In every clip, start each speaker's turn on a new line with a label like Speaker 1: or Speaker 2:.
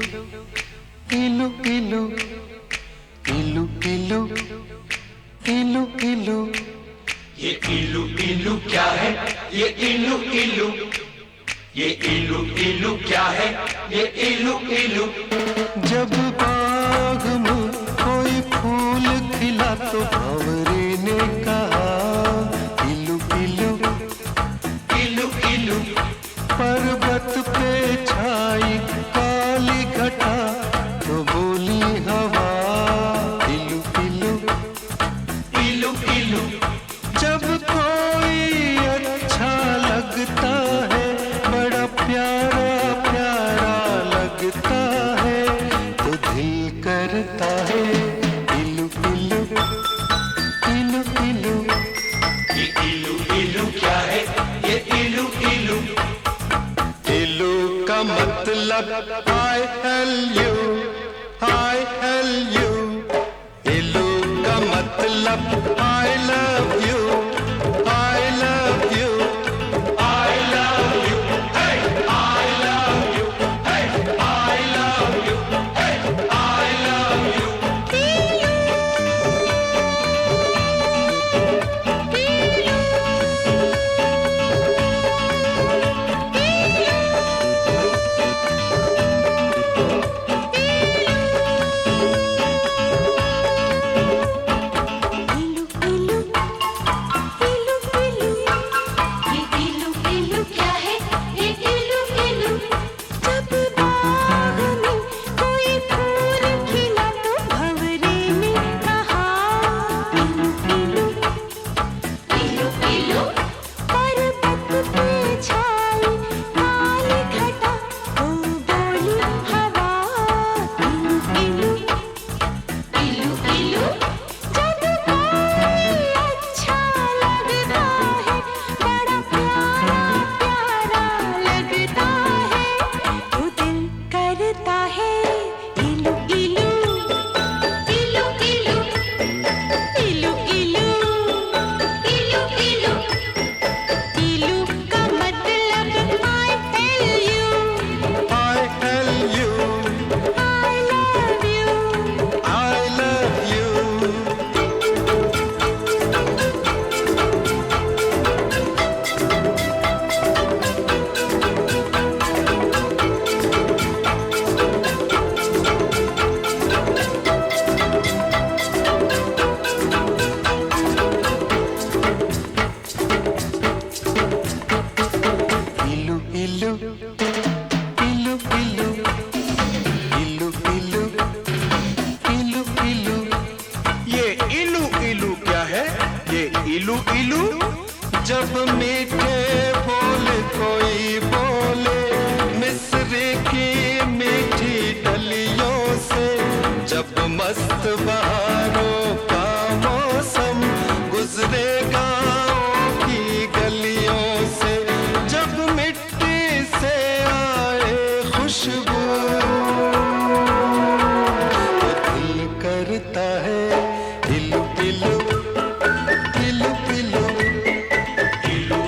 Speaker 1: इलू इलू इलू इलू इलू इलू।
Speaker 2: ये इलू इलू क्या है? ये इलू इलू, ये इलू इलू क्या है? ये इलू इलू।
Speaker 1: जब बाग में कोई फूल खिला तो भंवरे ने कहा इलू इलू
Speaker 2: इलू इलू।
Speaker 1: पर्वत पे छाई काली घटा तो बोली हवा इलू इलू
Speaker 2: इलू इलू।
Speaker 1: जब कोई अच्छा लगता है, बड़ा प्यारा प्यारा लगता है, तो दिल करता है इलू इलू इलू इलू।
Speaker 2: ये इलू इलू क्या है? ये इलू इलू।
Speaker 1: इलू का मतलब I love you, I love you। इलू का मतलब I love you, I love you।
Speaker 2: I love you, hey, I love you, hey, I love you, hey, I love you।
Speaker 1: इलू इलू। जब मीठे बोल कोई बोले मिस्र की मीठी डलियों से, जब मस्त बहारों का मौसम गुजरे गाँव की गलियों से, जब मिट्टी से आए खुशबू तो दिल करता है इलू इलू इलू इलू।
Speaker 2: इलू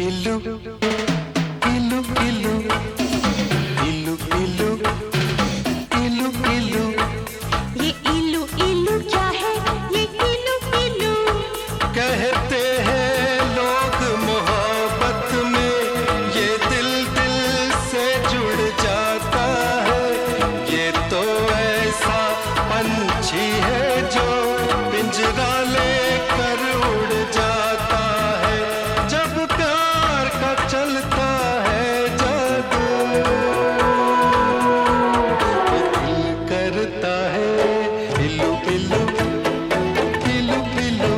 Speaker 1: इलू इलू इलू इलू इलू इलू इलू।
Speaker 3: ये इलू इलू क्या है? ये इलू इलू
Speaker 1: कहते हैं लोग मोहब्बत में ये दिल दिल से जुड़ जाता है। ये तो ऐसा पंछी है जो पिंजरा लेकर उड़ जाता है। जब प्यार का चलता है जादू, दिल करता है इलू इलू इलू इलू।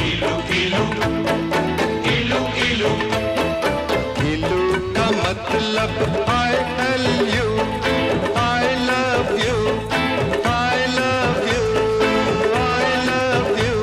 Speaker 2: इलू इलू इलू इलू
Speaker 1: इलू का मतलब I tell you, I love you, I love you, I love you।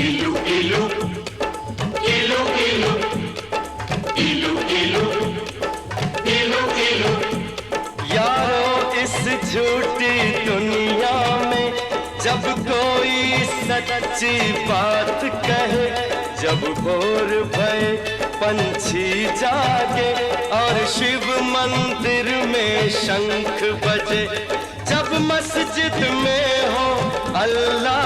Speaker 2: इलू इलू इलू इलू इलू इलू इलू इलू।
Speaker 1: यारो इस झूठी दुनिया में जब कोई सच्ची बात कहे, जब भोर भये पंछी जागे और शिव मंदिर में शंख बजे, जब मस्जिद में हो अल्लाह